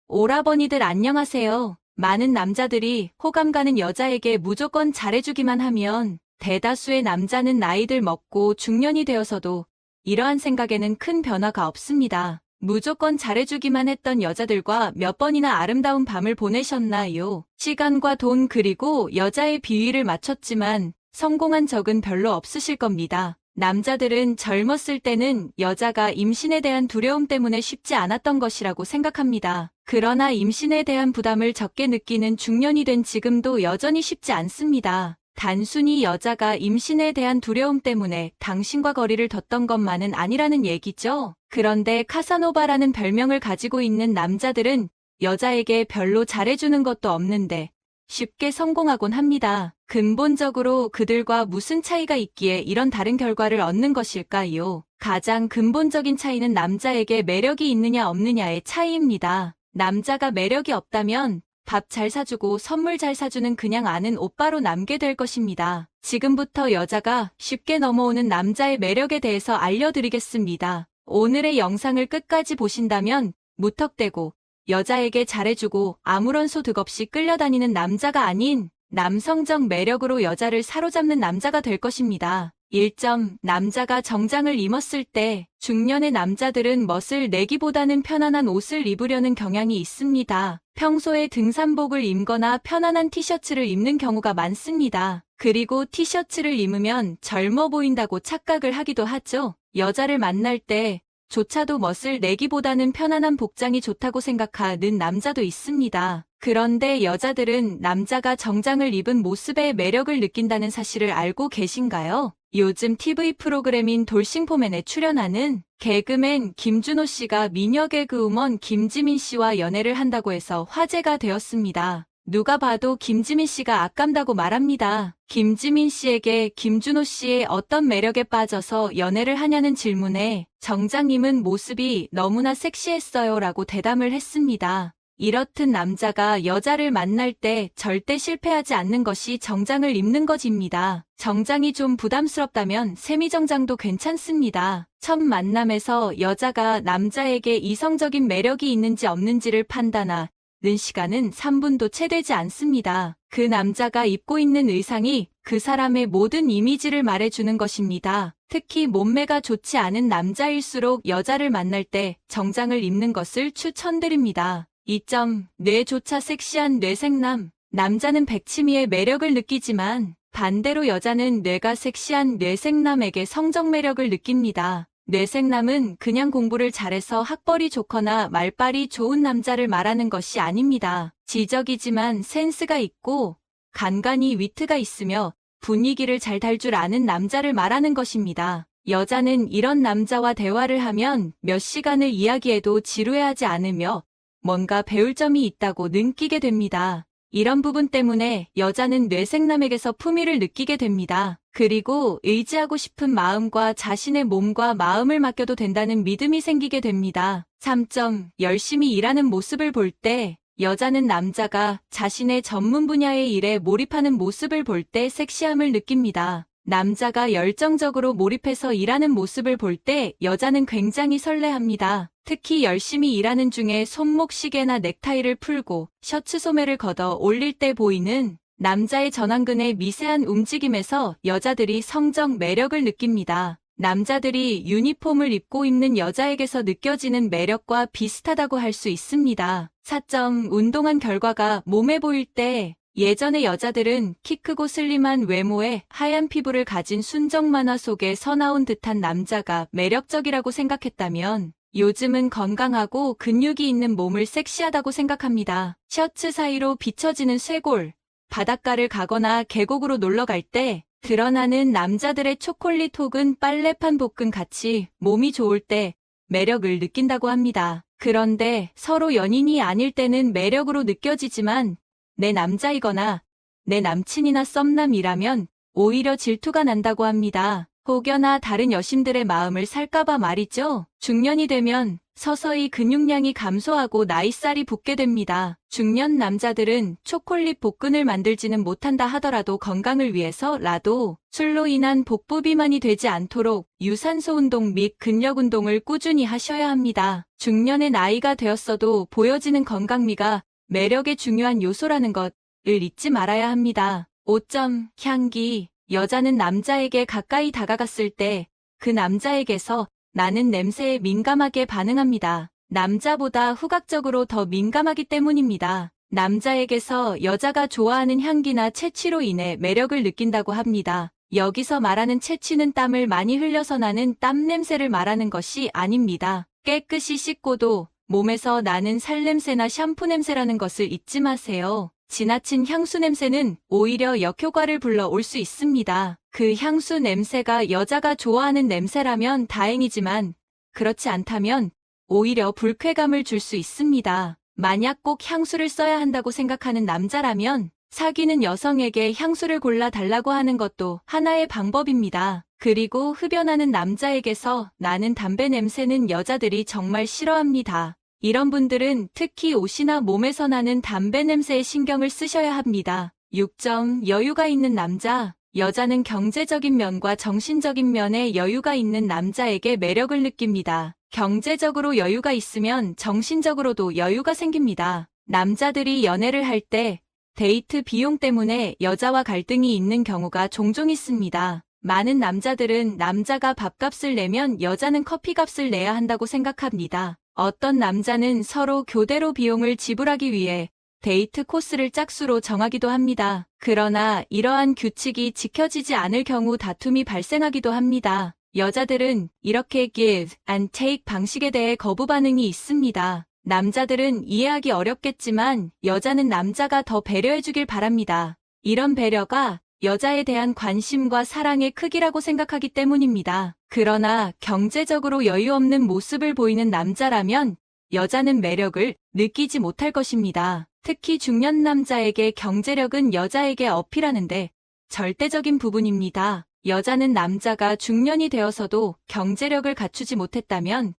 오라버니들 안녕하세요. 많은 남자들이 호감 가는 여자에게 무조건 잘해주기만 하면 대다수의 남자는 나이들 먹고 중년이 되어서도 이러한 생각에는 큰 변화가 없습니다. 무조건 잘해주기만 했던 여자들과 몇 번이나 아름다운 밤을 보내셨나요? 시간과 돈 그리고 여자의 비위를 맞췄지만 성공한 적은 별로 없으실 겁니다. 남자들은 젊었을 때는 여자가 임신에 대한 두려움 때문에 쉽지 않았던 것이라고 생각합니다. 그러나 임신에 대한 부담을 적게 느끼는 중년이 된 지금도 여전히 쉽지 않습니다. 단순히 여자가 임신에 대한 두려움 때문에 당신과 거리를 뒀던 것만은 아니라는 얘기죠. 그런데 카사노바라는 별명을 가지고 있는 남자들은 여자에게 별로 잘해주는 것도 없는데 쉽게 성공하곤 합니다. 근본적으로 그들과 무슨 차이가 있기에 이런 다른 결과를 얻는 것일까요? 가장 근본적인 차이는 남자에게 매력이 있느냐 없느냐의 차이입니다. 남자가 매력이 없다면 밥 잘 사주고 선물 잘 사주는 그냥 아는 오빠로 남게 될 것입니다. 지금부터 여자가 쉽게 넘어오는 남자의 매력에 대해서 알려드리겠습니다. 오늘의 영상을 끝까지 보신다면 무턱대고 여자에게 잘해주고 아무런 소득 없이 끌려다니는 남자가 아닌 남성적 매력으로 여자를 사로잡는 남자가 될 것입니다. 1점. 남자가 정장을 입었을 때 중년의 남자들은 멋을 내기보다는 편안한 옷을 입으려는 경향이 있습니다. 평소에 등산복을 입거나 편안한 티셔츠를 입는 경우가 많습니다. 그리고 티셔츠를 입으면 젊어 보인다고 착각을 하기도 하죠. 여자를 만날 때 조차도 멋을 내기보다는 편안한 복장이 좋다고 생각하는 남자도 있습니다. 그런데 여자들은 남자가 정장을 입은 모습에 매력을 느낀다는 사실을 알고 계신가요? 요즘 TV 프로그램인 돌싱포맨에 출연하는 개그맨 김준호 씨가 미녀 개그우먼 김지민 씨와 연애를 한다고 해서 화제가 되었습니다. 누가 봐도 김지민 씨가 아깝다고 말합니다. 김지민 씨에게 김준호 씨의 어떤 매력에 빠져서 연애를 하냐는 질문에 정장 입은 모습이 너무나 섹시했어요 라고 대담을 했습니다. 이렇듯 남자가 여자를 만날 때 절대 실패하지 않는 것이 정장을 입는 것입니다. 정장이 좀 부담스럽다면 세미정장도 괜찮습니다. 첫 만남에서 여자가 남자에게 이성적인 매력이 있는지 없는지를 판단하는 시간은 3분도 채 되지 않습니다. 그 남자가 입고 있는 의상이 그 사람의 모든 이미지를 말해주는 것입니다. 특히 몸매가 좋지 않은 남자일수록 여자를 만날 때 정장을 입는 것을 추천드립니다. 2점. 뇌조차 섹시한 뇌생남. 남자는 백치미의 매력을 느끼지만 반대로 여자는 뇌가 섹시한 뇌생남에게 성적 매력을 느낍니다. 뇌생남은 그냥 공부를 잘해서 학벌이 좋거나 말빨이 좋은 남자를 말하는 것이 아닙니다. 지적이지만 센스가 있고 간간이 위트가 있으며 분위기를 잘 탈 줄 아는 남자를 말하는 것입니다. 여자는 이런 남자와 대화를 하면 몇 시간을 이야기해도 지루해하지 않으며 뭔가 배울 점이 있다고 느끼게 됩니다. 이런 부분 때문에 여자는 뇌생남에게서 품위를 느끼게 됩니다. 그리고 의지하고 싶은 마음과 자신의 몸과 마음을 맡겨도 된다는 믿음이 생기게 됩니다. 3점. 열심히 일하는 모습을 볼 때 여자는 남자가 자신의 전문 분야의 일에 몰입하는 모습을 볼 때 섹시함을 느낍니다. 남자가 열정적으로 몰입해서 일하는 모습을 볼 때 여자는 굉장히 설레합니다. 특히 열심히 일하는 중에 손목 시계나 넥타이를 풀고 셔츠 소매를 걷어 올릴 때 보이는 남자의 전완근의 미세한 움직임에서 여자들이 성적 매력을 느낍니다. 남자들이 유니폼을 입고 있는 여자에게서 느껴지는 매력과 비슷하다고 할 수 있습니다. 4점. 운동한 결과가 몸에 보일 때 예전의 여자들은 키 크고 슬림한 외모에 하얀 피부를 가진 순정 만화 속에서 나온 듯한 남자가 매력적이라고 생각했다면 요즘은 건강하고 근육이 있는 몸을 섹시하다고 생각합니다. 셔츠 사이로 비춰지는 쇄골, 바닷가를 가거나 계곡으로 놀러 갈 때 드러나는 남자들의 초콜릿 혹은 빨래판 볶음 같이 몸이 좋을 때 매력을 느낀다고 합니다. 그런데 서로 연인이 아닐 때는 매력으로 느껴지지만 내 남자이거나 내 남친이나 썸남이라면 오히려 질투가 난다고 합니다. 혹여나 다른 여심들의 마음을 살까봐 말이죠. 중년이 되면 서서히 근육량이 감소하고 나이살이 붙게 됩니다. 중년 남자들은 초콜릿 복근을 만들지는 못한다 하더라도 건강을 위해서라도 술로 인한 복부 비만이 되지 않도록 유산소 운동 및 근력 운동을 꾸준히 하셔야 합니다. 중년의 나이가 되었어도 보여지는 건강미가 매력의 중요한 요소라는 것을 잊지 말아야 합니다. 5점. 향기. 여자는 남자에게 가까이 다가갔을 때 그 남자에게서 나는 냄새에 민감하게 반응합니다. 남자보다 후각적으로 더 민감하기 때문입니다. 남자에게서 여자가 좋아하는 향기나 채취로 인해 매력을 느낀다고 합니다. 여기서 말하는 채취는 땀을 많이 흘려서 나는 땀 냄새를 말하는 것이 아닙니다. 깨끗이 씻고도 몸에서 나는 살냄새나 샴푸 냄새라는 것을 잊지 마세요. 지나친 향수 냄새는 오히려 역효과를 불러올 수 있습니다. 그 향수 냄새가 여자가 좋아하는 냄새라면 다행이지만 그렇지 않다면 오히려 불쾌감을 줄 수 있습니다. 만약 꼭 향수를 써야 한다고 생각하는 남자라면 사귀는 여성에게 향수를 골라달라고 하는 것도 하나의 방법입니다. 그리고 흡연하는 남자에게서 나는 담배 냄새는 여자들이 정말 싫어합니다. 이런 분들은 특히 옷이나 몸에서 나는 담배 냄새에 신경을 쓰셔야 합니다. 6점. 여유가 있는 남자. 여자는 경제적인 면과 정신적인 면에 여유가 있는 남자에게 매력을 느낍니다. 경제적으로 여유가 있으면 정신적으로도 여유가 생깁니다. 남자들이 연애를 할 때 데이트 비용 때문에 여자와 갈등이 있는 경우가 종종 있습니다. 많은 남자들은 남자가 밥값을 내면 여자는 커피값을 내야 한다고 생각합니다. 어떤 남자는 서로 교대로 비용을 지불하기 위해 데이트 코스를 짝수로 정하기도 합니다. 그러나 이러한 규칙이 지켜지지 않을 경우 다툼이 발생하기도 합니다. 여자들은 이렇게 give and take 방식에 대해 거부 반응이 있습니다. 남자들은 이해하기 어렵겠지만 여자는 남자가 더 배려해주길 바랍니다. 이런 배려가 여자에 대한 관심과 사랑의 크기라고 생각하기 때문입니다. 그러나 경제적으로 여유 없는 모습을 보이는 남자라면 여자는 매력을 느끼지 못할 것입니다. 특히 중년 남자에게 경제력은 여자에게 어필하는데 절대적인 부분입니다. 여자는 남자가 중년이 되어서도 경제력을 갖추지 못했다면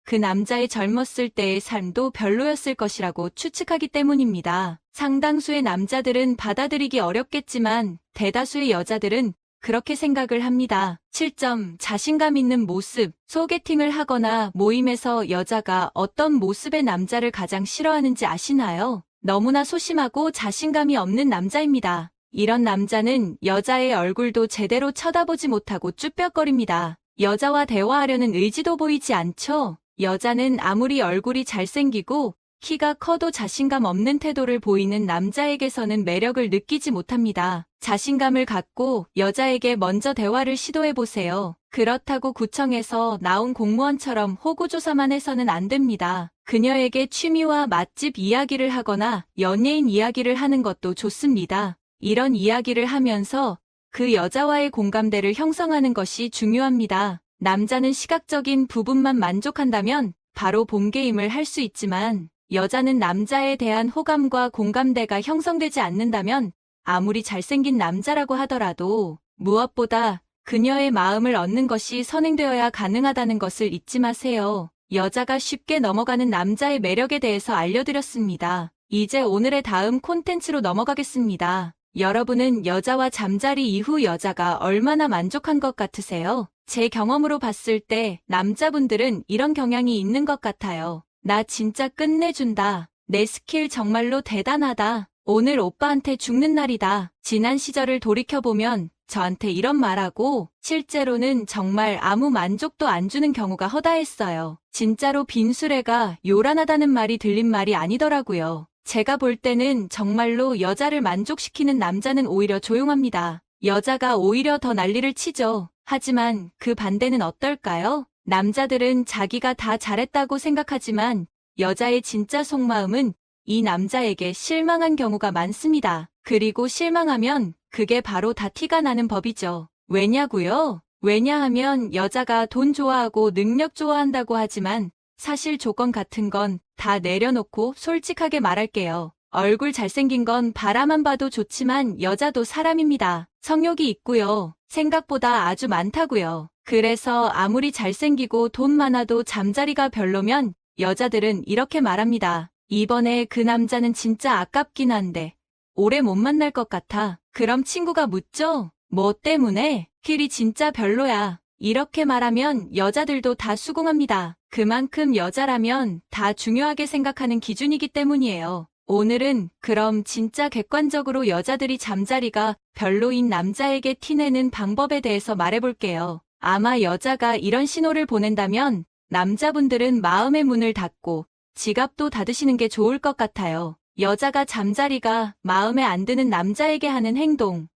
그 남자의 젊었을 때의 삶도 별로였을 것이라고 추측하기 때문입니다. 상당수의 남자들은 받아들이기 어렵겠지만 대다수의 여자들은 그렇게 생각을 합니다. 7점. 자신감 있는 모습. 소개팅을 하거나 모임에서 여자가 어떤 모습의 남자를 가장 싫어하는지 아시나요? 너무나 소심하고 자신감이 없는 남자입니다. 이런 남자는 여자의 얼굴도 제대로 쳐다보지 못하고 쭈뼛거립니다. 여자와 대화하려는 의지도 보이지 않죠? 여자는 아무리 얼굴이 잘생기고 키가 커도 자신감 없는 태도를 보이는 남자에게서는 매력을 느끼지 못합니다. 자신감을 갖고 여자에게 먼저 대화를 시도해보세요. 그렇다고 구청에서 나온 공무원처럼 호구조사만 해서는 안 됩니다. 그녀에게 취미와 맛집 이야기를 하거나 연예인 이야기를 하는 것도 좋습니다. 이런 이야기를 하면서 그 여자와의 공감대를 형성하는 것이 중요합니다. 남자는 시각적인 부분만 만족한다면 바로 본 게임을 할 수 있지만 여자는 남자에 대한 호감과 공감대가 형성되지 않는다면 아무리 잘생긴 남자라고 하더라도 무엇보다 그녀의 마음을 얻는 것이 선행되어야 가능하다는 것을 잊지 마세요. 여자가 쉽게 넘어가는 남자의 매력에 대해서 알려드렸습니다. 이제 오늘의 다음 콘텐츠로 넘어가겠습니다. 여러분은 여자와 잠자리 이후 여자가 얼마나 만족한 것 같으세요? 제 경험으로 봤을 때 남자분들은 이런 경향이 있는 것 같아요. 나 진짜 끝내준다. 내 스킬 정말로 대단하다. 오늘 오빠한테 죽는 날이다. 지난 시절을 돌이켜보면 저한테 이런 말하고 실제로는 정말 아무 만족도 안 주는 경우가 허다했어요. 진짜로 빈수레가 요란하다는 말이 들린 말이 아니더라고요. 제가 볼 때는 정말로 여자를 만족시키는 남자는 오히려 조용합니다. 여자가 오히려 더 난리를 치죠. 하지만 그 반대는 어떨까요? 남자들은 자기가 다 잘했다고 생각하지만 여자의 진짜 속마음은 이 남자에게 실망한 경우가 많습니다. 그리고 실망하면 그게 바로 다 티가 나는 법이죠. 왜냐고요? 왜냐하면 여자가 돈 좋아하고 능력 좋아한다고 하지만 사실 조건 같은 건 다 내려놓고 솔직하게 말할게요. 얼굴 잘생긴 건 바라만 봐도 좋지만 여자도 사람입니다. 성욕이 있고요. 생각보다 아주 많다고요. 그래서 아무리 잘생기고 돈 많아도 잠자리가 별로면 여자들은 이렇게 말합니다. 이번에 그 남자는 진짜 아깝긴 한데 오래 못 만날 것 같아. 그럼 친구가 묻죠? 뭐 때문에? 길이 진짜 별로야. 이렇게 말하면 여자들도 다 수긍합니다. 그만큼 여자라면 다 중요하게 생각하는 기준이기 때문이에요. 오늘은 그럼 진짜 객관적으로 여자들이 잠자리가 별로인 남자에게 티내는 방법에 대해서 말해볼게요. 아마 여자가 이런 신호를 보낸다면 남자분들은 마음의 문을 닫고 지갑도 닫으시는 게 좋을 것 같아요. 여자가 잠자리가 마음에 안 드는 남자에게 하는 행동.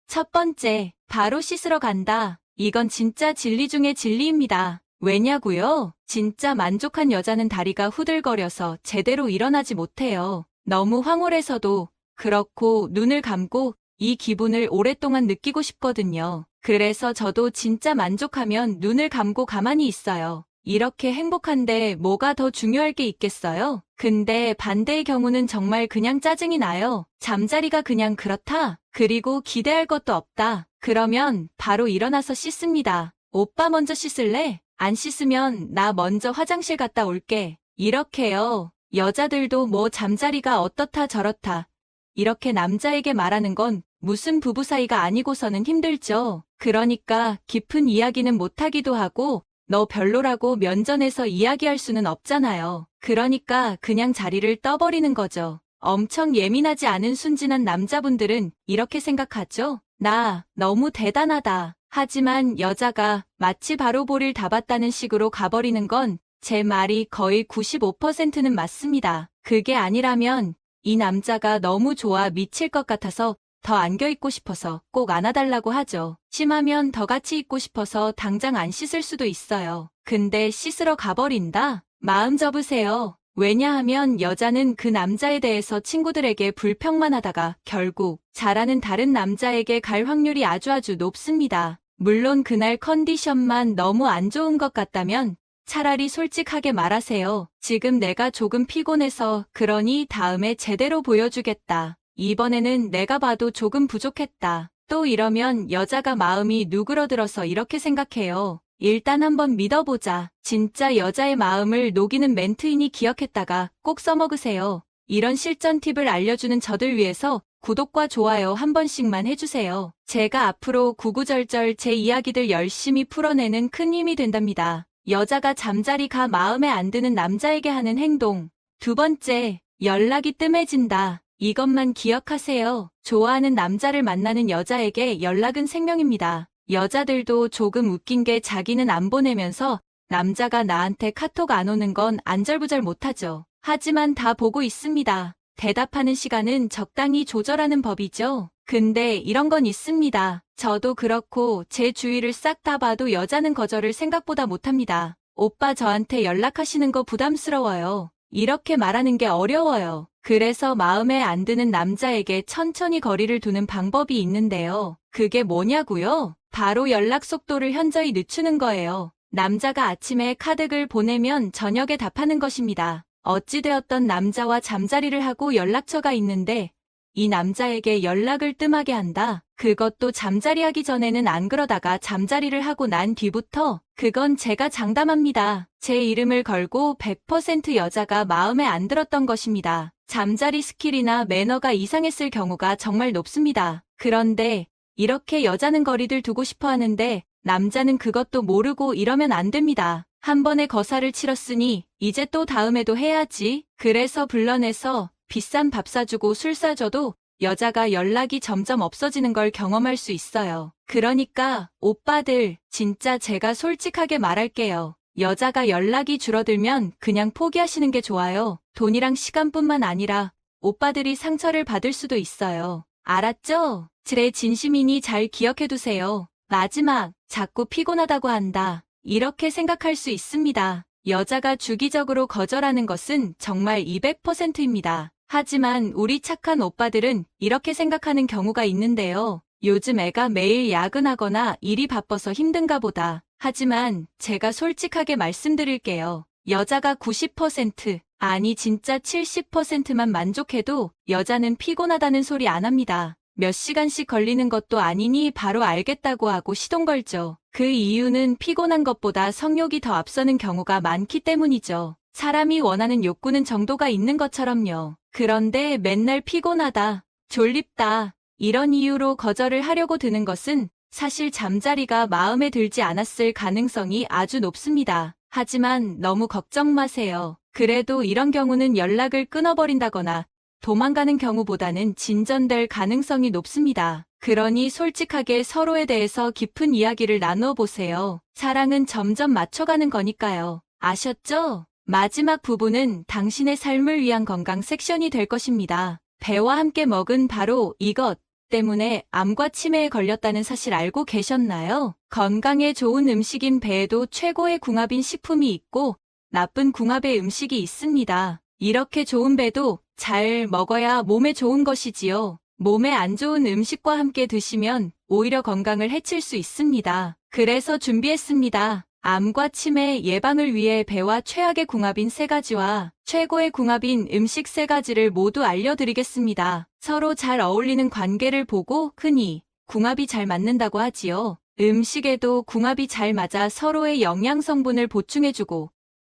첫 번째, 바로 씻으러 간다. 이건 진짜 진리 중의 진리입니다. 왜냐고요? 진짜 만족한 여자는 다리가 후들거려서 제대로 일어나지 못해요. 너무 황홀해서도 그렇고 눈을 감고 이 기분을 오랫동안 느끼고 싶거든요. 그래서 저도 진짜 만족하면 눈을 감고 가만히 있어요. 이렇게 행복한데 뭐가 더 중요할 게 있겠어요? 근데 반대의 경우는 정말 그냥 짜증이 나요. 잠자리가 그냥 그렇다. 그리고 기대할 것도 없다. 그러면 바로 일어나서 씻습니다. 오빠 먼저 씻을래? 안 씻으면 나 먼저 화장실 갔다 올게. 이렇게요. 여자들도 뭐 잠자리가 어떻다 저렇다. 이렇게 남자에게 말하는 건 무슨 부부 사이가 아니고서는 힘들죠. 그러니까 깊은 이야기는 못하기도 하고 너 별로라고 면전에서 이야기할 수는 없잖아요. 그러니까 그냥 자리를 떠버리는 거죠. 엄청 예민하지 않은 순진한 남자분들은 이렇게 생각하죠. 나 너무 대단하다. 하지만 여자가 마치 바로 볼일 다 봤다는 식으로 가버리는 건 제 말이 거의 95%는 맞습니다. 그게 아니라면 이 남자가 너무 좋아 미칠 것 같아서 더 안겨있고 싶어서 꼭 안아달라고 하죠. 심하면 더 같이 있고 싶어서 당장 안 씻을 수도 있어요. 근데 씻으러 가버린다? 마음 접으세요. 왜냐하면 여자는 그 남자에 대해서 친구들에게 불평만 하다가 결국 잘하는 다른 남자에게 갈 확률이 아주 높습니다. 물론 그날 컨디션만 너무 안 좋은 것 같다면 차라리 솔직하게 말하세요. 지금 내가 조금 피곤해서 그러니 다음에 제대로 보여주겠다. 이번에는 내가 봐도 조금 부족했다. 또 이러면 여자가 마음이 누그러들어서 이렇게 생각해요. 일단 한번 믿어보자. 진짜 여자의 마음을 녹이는 멘트이니 기억했다가 꼭 써먹으세요. 이런 실전 팁을 알려주는 저들 위해서 구독과 좋아요 한 번씩만 해주세요. 제가 앞으로 구구절절 제 이야기들 열심히 풀어내는 큰 힘이 된답니다. 여자가 잠자리가 마음에 안 드는 남자에게 하는 행동. 두 번째, 연락이 뜸해진다. 이것만 기억하세요. 좋아하는 남자를 만나는 여자에게 연락은 생명입니다. 여자들도 조금 웃긴 게 자기는 안 보내면서 남자가 나한테 카톡 안 오는 건 안절부절 못하죠. 하지만 다 보고 있습니다. 대답하는 시간은 적당히 조절하는 법이죠. 근데 이런 건 있습니다. 저도 그렇고 제 주위를 싹 다 봐도 여자는 거절을 생각보다 못합니다. 오빠 저한테 연락하시는 거 부담스러워요. 이렇게 말하는 게 어려워요. 그래서 마음에 안 드는 남자에게 천천히 거리를 두는 방법이 있는데요. 그게 뭐냐고요? 바로 연락 속도를 현저히 늦추는 거예요. 남자가 아침에 카드글 보내면 저녁에 답하는 것입니다. 어찌되었던 남자와 잠자리를 하고 연락처가 있는데 이 남자에게 연락을 뜸하게 한다. 그것도 잠자리 하기 전에는 안 그러다가 잠자리를 하고 난 뒤부터. 그건 제가 장담합니다. 제 이름을 걸고 100% 여자가 마음에 안 들었던 것입니다. 잠자리 스킬이나 매너가 이상했을 경우가 정말 높습니다. 그런데 이렇게 여자는 거리를 두고 싶어 하는데 남자는 그것도 모르고 이러면 안 됩니다. 한 번에 거사를 치렀으니 이제 또 다음에도 해야지. 그래서 불러내서 비싼 밥 사주고 술 사줘도 여자가 연락이 점점 없어지는 걸 경험할 수 있어요. 그러니까 오빠들 진짜 제가 솔직하게 말할게요. 여자가 연락이 줄어들면 그냥 포기하시는 게 좋아요. 돈이랑 시간뿐만 아니라 오빠들이 상처를 받을 수도 있어요. 알았죠? 제 진심이니 잘 기억해두세요. 마지막, 자꾸 피곤하다고 한다. 이렇게 생각할 수 있습니다. 여자가 주기적으로 거절하는 것은 정말 200%입니다. 하지만 우리 착한 오빠들은 이렇게 생각하는 경우가 있는데요. 요즘 애가 매일 야근하거나 일이 바빠서 힘든가 보다. 하지만 제가 솔직하게 말씀드릴게요. 여자가 90% 아니 진짜 70%만 만족해도 여자는 피곤하다는 소리 안 합니다. 몇 시간씩 걸리는 것도 아니니 바로 알겠다고 하고 시동 걸죠. 그 이유는 피곤한 것보다 성욕이 더 앞서는 경우가 많기 때문이죠. 사람이 원하는 욕구는 정도가 있는 것처럼요. 그런데 맨날 피곤하다, 졸립다, 이런 이유로 거절을 하려고 드는 것은 사실 잠자리가 마음에 들지 않았을 가능성이 아주 높습니다. 하지만 너무 걱정 마세요. 그래도 이런 경우는 연락을 끊어버린다거나 도망가는 경우보다는 진전될 가능성이 높습니다. 그러니 솔직하게 서로에 대해서 깊은 이야기를 나누어 보세요. 사랑은 점점 맞춰가는 거니까요. 아셨죠? 마지막 부분은 당신의 삶을 위한 건강 섹션이 될 것입니다. 배와 함께 먹은 바로 이것 때문에 암과 치매에 걸렸다는 사실 알고 계셨나요? 건강에 좋은 음식인 배에도 최고의 궁합인 식품이 있고 나쁜 궁합의 음식이 있습니다. 이렇게 좋은 배도 잘 먹어야 몸에 좋은 것이지요. 몸에 안 좋은 음식과 함께 드시면 오히려 건강을 해칠 수 있습니다. 그래서 준비했습니다. 암과 치매 예방을 위해 배와 최악의 궁합인 3가지와 최고의 궁합인 음식 3가지를 모두 알려드리겠습니다. 서로 잘 어울리는 관계를 보고 흔히 궁합이 잘 맞는다고 하지요. 음식에도 궁합이 잘 맞아 서로의 영양 성분을 보충해주고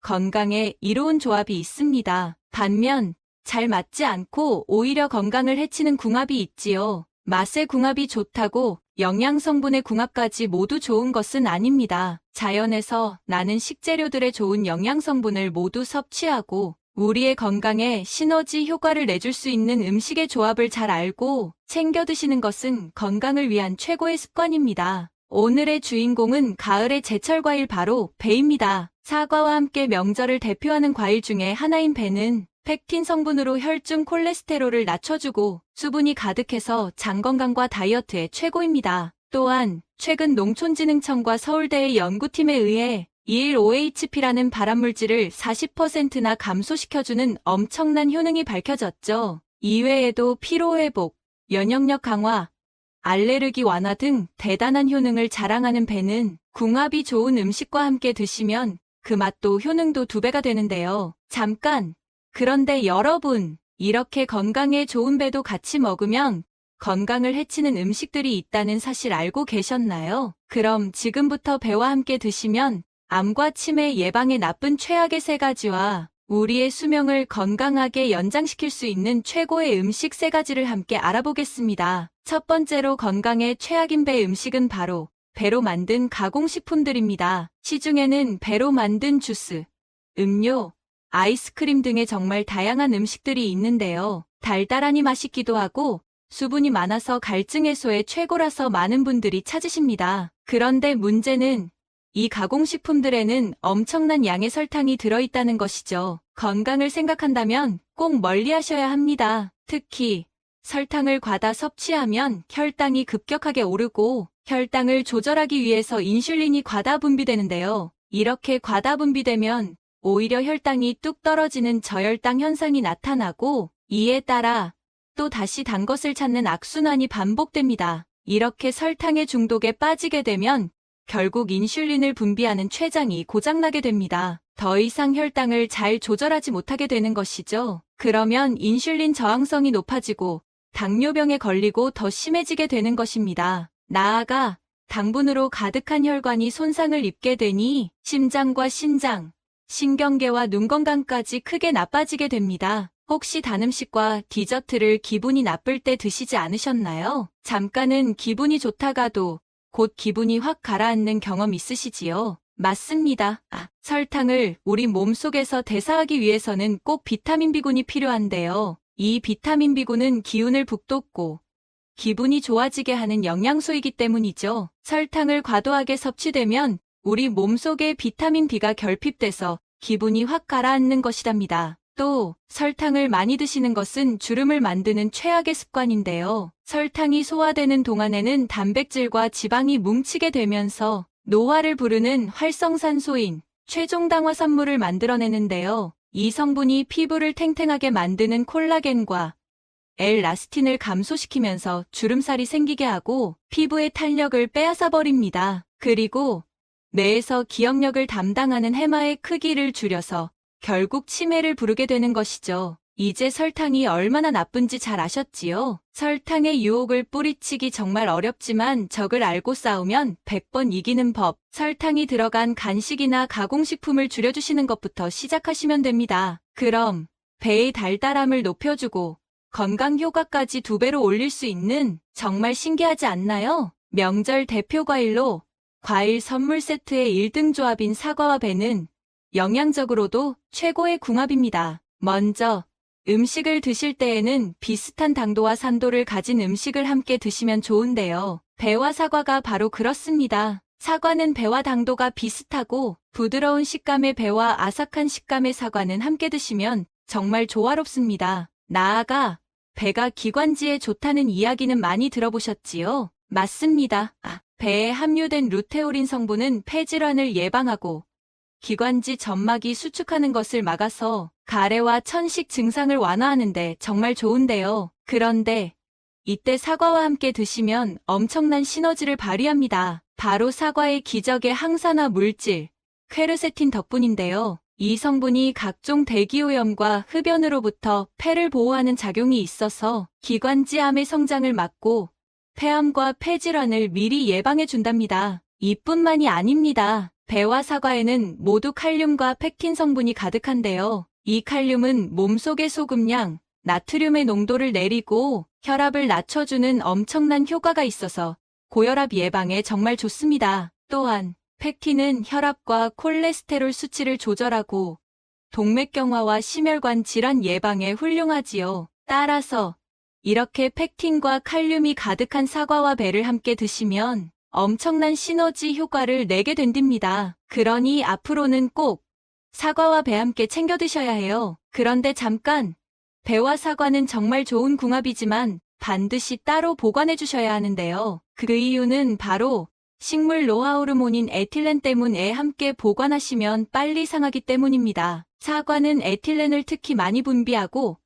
건강에 이로운 조합이 있습니다. 반면 잘 맞지 않고 오히려 건강을 해치는 궁합이 있지요. 맛의 궁합이 좋다고 영양 성분의 궁합까지 모두 좋은 것은 아닙니다. 자연에서 나는 식재료들의 좋은 영양 성분을 모두 섭취하고 우리의 건강에 시너지 효과를 내줄 수 있는 음식의 조합을 잘 알고 챙겨 드시는 것은 건강을 위한 최고의 습관입니다. 오늘의 주인공은 가을의 제철 과일 바로 배입니다. 사과와 함께 명절을 대표하는 과일 중에 하나인 배는 펙틴 성분으로 혈중 콜레스테롤을 낮춰주고 수분이 가득해서 장 건강과 다이어트에 최고입니다. 또한 최근 농촌진흥청과 서울대의 연구팀에 의해 21OHP라는 발암물질을 40%나 감소시켜주는 엄청난 효능이 밝혀졌죠. 이외에도 피로회복, 면역력 강화, 알레르기 완화 등 대단한 효능을 자랑하는 배는 궁합이 좋은 음식과 함께 드시면 그 맛도 효능도 2배가 되는데요. 잠깐! 그런데 여러분, 이렇게 건강에 좋은 배도 같이 먹으면 건강을 해치는 음식들이 있다는 사실 알고 계셨나요? 그럼 지금부터 배와 함께 드시면 암과 치매 예방에 나쁜 최악의 3가지와 우리의 수명을 건강하게 연장시킬 수 있는 최고의 음식 3가지를 함께 알아보겠습니다. 첫 번째로 건강에 최악인 배 음식은 바로 배로 만든 가공식품들입니다. 시중에는 배로 만든 주스, 음료, 아이스크림 등의 정말 다양한 음식들이 있는데요. 달달하니 맛있기도 하고 수분이 많아서 갈증 해소에 최고라서 많은 분들이 찾으십니다. 그런데 문제는 이 가공식품들에는 엄청난 양의 설탕이 들어있다는 것이죠. 건강을 생각한다면 꼭 멀리하셔야 합니다. 특히 설탕을 과다 섭취하면 혈당이 급격하게 오르고 혈당을 조절하기 위해서 인슐린이 과다 분비되는데요. 이렇게 과다 분비되면 오히려 혈당이 뚝 떨어지는 저혈당 현상이 나타나고 이에 따라 또 다시 단 것을 찾는 악순환이 반복됩니다. 이렇게 설탕의 중독에 빠지게 되면 결국 인슐린을 분비하는 췌장이 고장나게 됩니다. 더 이상 혈당을 잘 조절하지 못하게 되는 것이죠. 그러면 인슐린 저항성이 높아지고 당뇨병에 걸리고 더 심해지게 되는 것입니다. 나아가 당분으로 가득한 혈관이 손상을 입게 되니 심장과 신장, 신경계와 눈 건강까지 크게 나빠지게 됩니다. 혹시 단 음식과 디저트를 기분이 나쁠 때 드시지 않으셨나요? 잠깐은 기분이 좋다가도 곧 기분이 확 가라앉는 경험 있으시지요? 맞습니다. 설탕을 우리 몸속에서 대사하기 위해서는 꼭 비타민 B군이 필요한데요. 이 비타민 B군은 기운을 북돋고 기분이 좋아지게 하는 영양소이기 때문이죠. 설탕을 과도하게 섭취되면 우리 몸속에 비타민 B가 결핍돼서 기분이 확 가라앉는 것이랍니다. 또 설탕을 많이 드시는 것은 주름을 만드는 최악의 습관인데요. 설탕이 소화되는 동안에는 단백질과 지방이 뭉치게 되면서 노화를 부르는 활성산소인 최종당화산물을 만들어내는데요. 이 성분이 피부를 탱탱하게 만드는 콜라겐과 엘라스틴을 감소시키면서 주름살이 생기게 하고 피부의 탄력을 빼앗아 버립니다. 그리고 뇌에서 기억력을 담당하는 해마의 크기를 줄여서 결국 치매를 부르게 되는 것이죠. 이제 설탕이 얼마나 나쁜지 잘 아셨지요? 설탕의 유혹을 뿌리치기 정말 어렵지만 적을 알고 싸우면 100번 이기는 법. 설탕이 들어간 간식이나 가공식품을 줄여주시는 것부터 시작하시면 됩니다. 그럼 배의 달달함을 높여주고 건강 효과까지 2배로 올릴 수 있는 정말 신기하지 않나요? 명절 대표 과일로 과일 선물 세트의 1등 조합인 사과와 배는 영양적으로도 최고의 궁합입니다. 먼저 음식을 드실 때에는 비슷한 당도와 산도를 가진 음식을 함께 드시면 좋은데요. 배와 사과가 바로 그렇습니다. 사과는 배와 당도가 비슷하고 부드러운 식감의 배와 아삭한 식감의 사과는 함께 드시면 정말 조화롭습니다. 나아가 배가 기관지에 좋다는 이야기는 많이 들어보셨지요? 맞습니다. 배에 함유된 루테올인 성분은 폐질환을 예방하고 기관지 점막이 수축하는 것을 막아서 가래와 천식 증상을 완화하는데 정말 좋은데요. 그런데 이때 사과와 함께 드시면 엄청난 시너지를 발휘합니다. 바로 사과의 기적의 항산화 물질, 퀘르세틴 덕분인데요. 이 성분이 각종 대기오염과 흡연으로부터 폐를 보호하는 작용이 있어서 기관지암의 성장을 막고 폐암과 폐질환을 미리 예방해 준답니다. 이뿐만이 아닙니다. 배와 사과에는 모두 칼륨과 펙틴 성분이 가득한데요. 이 칼륨은 몸속의 소금량, 나트륨의 농도를 내리고 혈압을 낮춰주는 엄청난 효과가 있어서 고혈압 예방에 정말 좋습니다. 또한 펙틴은 혈압과 콜레스테롤 수치를 조절하고 동맥경화와 심혈관 질환 예방에 훌륭하지요. 따라서 이렇게 펙틴과 칼륨이 가득한 사과와 배를 함께 드시면 엄청난 시너지 효과를 내게 된답니다. 그러니 앞으로는 꼭 사과와 배 함께 챙겨 드셔야 해요. 그런데 잠깐, 배와 사과는 정말 좋은 궁합이지만 반드시 따로 보관해 주셔야 하는데요. 그 이유는 바로 식물 노화 호르몬인 에틸렌 때문에 함께 보관하시면 빨리 상하기 때문입니다. 사과는 에틸렌을 특히 많이 분비하고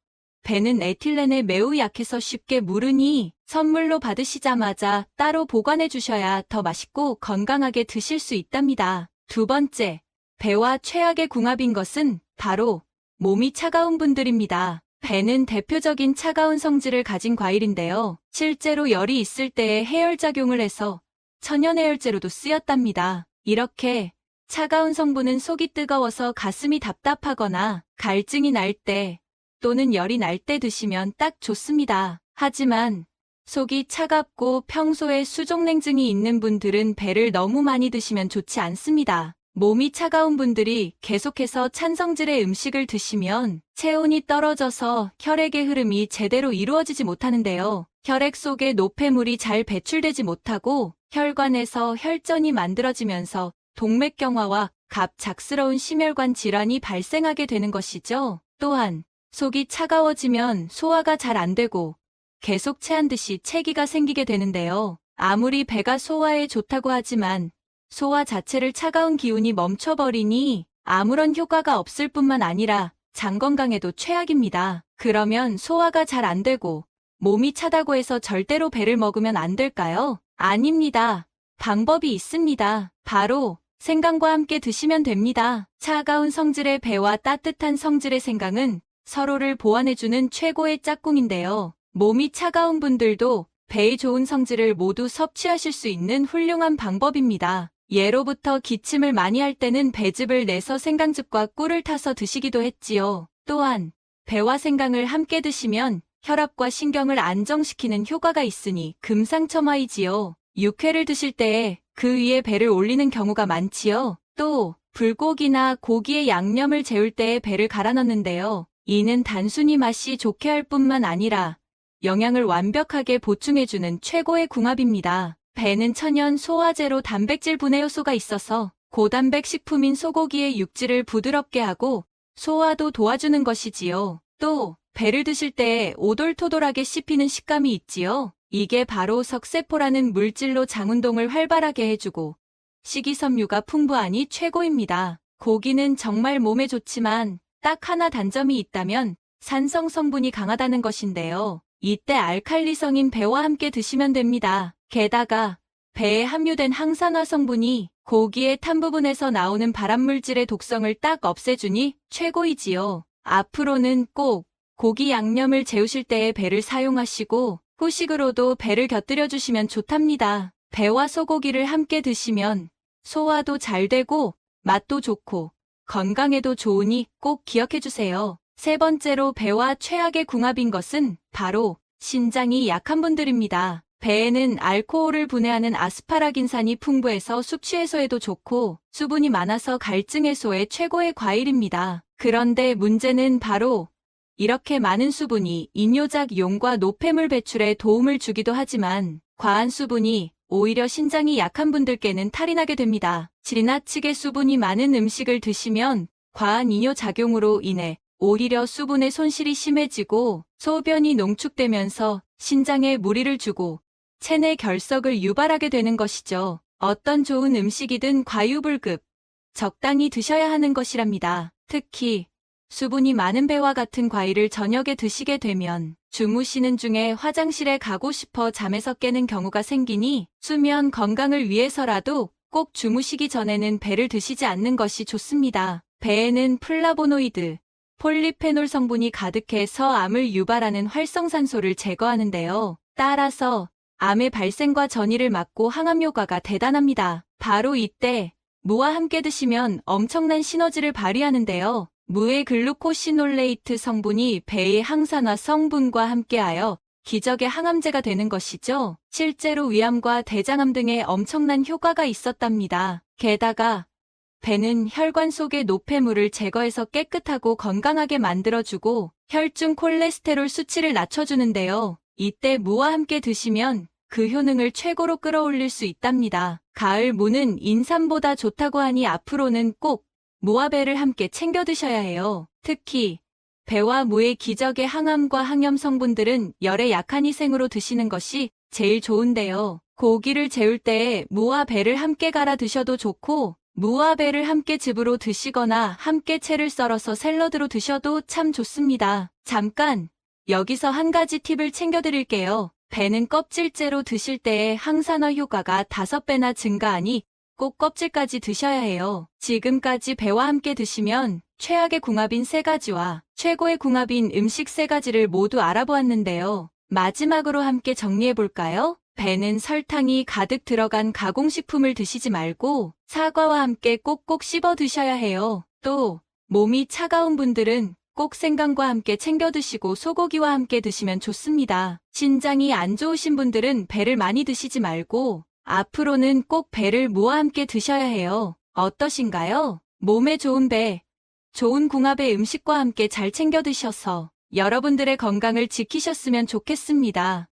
배는 에틸렌에 매우 약해서 쉽게 무르니 선물로 받으시자마자 따로 보관해 주셔야 더 맛있고 건강하게 드실 수 있답니다. 2번째, 배와 최악의 궁합인 것은 바로 몸이 차가운 분들입니다. 배는 대표적인 차가운 성질을 가진 과일인데요. 실제로 열이 있을 때에 해열작용을 해서 천연해열제로도 쓰였답니다. 이렇게 차가운 성분은 속이 뜨거워서 가슴이 답답하거나 갈증이 날 때 또는 열이 날 때 드시면 딱 좋습니다. 하지만 속이 차갑고 평소에 수족냉증이 있는 분들은 배를 너무 많이 드시면 좋지 않습니다. 몸이 차가운 분들이 계속해서 찬 성질의 음식을 드시면 체온이 떨어져서 혈액의 흐름이 제대로 이루어지지 못하는데요. 혈액 속에 노폐물이 잘 배출되지 못하고 혈관에서 혈전이 만들어지면서 동맥경화와 갑작스러운 심혈관 질환이 발생하게 되는 것이죠. 또한 속이 차가워지면 소화가 잘 안 되고 계속 체한 듯이 체기가 생기게 되는데요. 아무리 배가 소화에 좋다고 하지만 소화 자체를 차가운 기운이 멈춰버리니 아무런 효과가 없을 뿐만 아니라 장 건강에도 최악입니다. 그러면 소화가 잘 안 되고 몸이 차다고 해서 절대로 배를 먹으면 안 될까요? 아닙니다. 방법이 있습니다. 바로 생강과 함께 드시면 됩니다. 차가운 성질의 배와 따뜻한 성질의 생강은 서로를 보완해주는 최고의 짝꿍인데요. 몸이 차가운 분들도 배의 좋은 성질을 모두 섭취하실 수 있는 훌륭한 방법입니다. 예로부터 기침을 많이 할 때는 배즙을 내서 생강즙과 꿀을 타서 드시기도 했지요. 또한 배와 생강을 함께 드시면 혈압과 신경을 안정시키는 효과가 있으니 금상첨화이지요. 육회를 드실 때에 그 위에 배를 올리는 경우가 많지요. 또 불고기나 고기의 양념을 재울 때에 배를 갈아 넣는데요. 이는 단순히 맛이 좋게 할 뿐만 아니라 영양을 완벽하게 보충해주는 최고의 궁합입니다. 배는 천연 소화제로 단백질 분해 요소가 있어서 고단백 식품인 소고기의 육질을 부드럽게 하고 소화도 도와주는 것이지요. 또 배를 드실 때 오돌토돌하게 씹히는 식감이 있지요. 이게 바로 석세포라는 물질로 장운동을 활발하게 해주고 식이섬유가 풍부하니 최고입니다. 고기는 정말 몸에 좋지만 딱 하나 단점이 있다면 산성 성분이 강하다는 것인데요. 이때 알칼리성인 배와 함께 드시면 됩니다. 게다가 배에 함유된 항산화 성분이 고기의 탄 부분에서 나오는 발암물질의 독성을 딱 없애주니 최고이지요. 앞으로는 꼭 고기 양념을 재우실 때에 배를 사용하시고 후식으로도 배를 곁들여 주시면 좋답니다. 배와 소고기를 함께 드시면 소화도 잘 되고 맛도 좋고 건강에도 좋으니 꼭 기억해 주세요. 세 번째로 배와 최악의 궁합인 것은 바로 신장이 약한 분들입니다. 배에는 알코올을 분해하는 아스파라긴산이 풍부해서 숙취 해소에도 좋고 수분이 많아서 갈증 해소에 최고의 과일입니다. 그런데 문제는 바로 이렇게 많은 수분이 이뇨작용과 노폐물 배출에 도움을 주기도 하지만 과한 수분이 오히려 신장이 약한 분들께는 탈이 나게 됩니다. 지나치게 수분이 많은 음식을 드시면 과한 이뇨작용으로 인해 오히려 수분의 손실이 심해지고 소변이 농축되면서 신장에 무리를 주고 체내 결석을 유발하게 되는 것이죠. 어떤 좋은 음식이든 과유불급, 적당히 드셔야 하는 것이랍니다. 특히 수분이 많은 배와 같은 과일을 저녁에 드시게 되면 주무시는 중에 화장실에 가고 싶어 잠에서 깨는 경우가 생기니 수면 건강을 위해서라도 꼭 주무시기 전에는 배를 드시지 않는 것이 좋습니다. 배에는 플라보노이드, 폴리페놀 성분이 가득해서 암을 유발하는 활성산소를 제거하는데요. 따라서 암의 발생과 전이를 막고 항암 효과가 대단합니다. 바로 이때 무와 함께 드시면 엄청난 시너지를 발휘하는데요. 무의 글루코시놀레이트 성분이 배의 항산화 성분과 함께하여 기적의 항암제가 되는 것이죠. 실제로 위암과 대장암 등에 엄청난 효과가 있었답니다. 게다가 배는 혈관 속의 노폐물을 제거해서 깨끗하고 건강하게 만들어주고 혈중 콜레스테롤 수치를 낮춰주는데요. 이때 무와 함께 드시면 그 효능을 최고로 끌어올릴 수 있답니다. 가을 무는 인삼보다 좋다고 하니 앞으로는 꼭 무와 배를 함께 챙겨 드셔야 해요. 특히 배와 무의 기적의 항암과 항염 성분들은 열에 약한 희생으로 드시는 것이 제일 좋은데요. 고기를 재울 때에 무와 배를 함께 갈아 드셔도 좋고 무와 배를 함께 즙으로 드시거나 함께 채를 썰어서 샐러드로 드셔도 참 좋습니다. 잠깐 여기서 한 가지 팁을 챙겨드릴게요. 배는 껍질째로 드실 때의 항산화 효과가 5배나 증가하니 꼭 껍질까지 드셔야 해요. 지금까지 배와 함께 드시면 최악의 궁합인 3가지와 최고의 궁합인 음식 3가지를 모두 알아보았는데요. 마지막으로 함께 정리해볼까요? 배는 설탕이 가득 들어간 가공식품을 드시지 말고 사과와 함께 꼭꼭 씹어 드셔야 해요. 또 몸이 차가운 분들은 꼭 생강과 함께 챙겨 드시고 소고기와 함께 드시면 좋습니다. 신장이 안 좋으신 분들은 배를 많이 드시지 말고 앞으로는 꼭 배를 무와 함께 드셔야 해요. 어떠신가요? 몸에 좋은 배, 좋은 궁합의 음식과 함께 잘 챙겨 드셔서 여러분들의 건강을 지키셨으면 좋겠습니다.